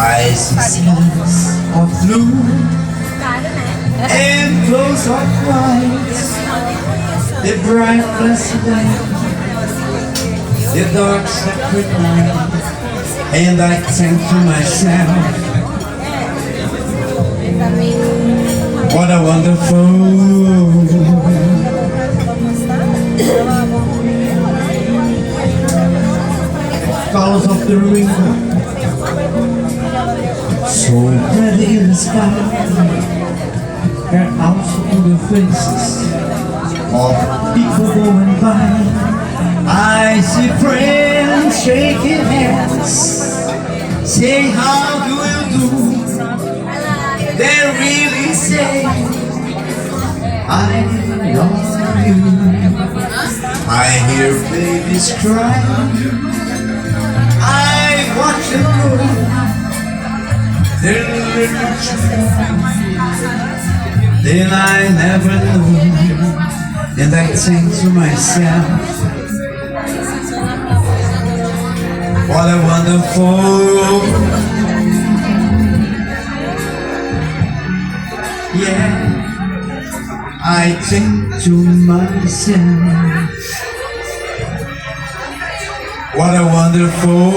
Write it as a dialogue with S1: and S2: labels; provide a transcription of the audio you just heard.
S1: I see skies of blue and clothes of white, the bright blessed day, the dark sacred night, and I think to myself, what a wonderful colors of the rainbow, so pretty in the sky. They're also to the faces of people going by. I see friends shaking hands, say how do you do. They really say I love you. I hear babies cry, I watch them grow, their little children. Then I never knew, and I think to myself, what a wonderful, yeah, I think to myself, what a wonderful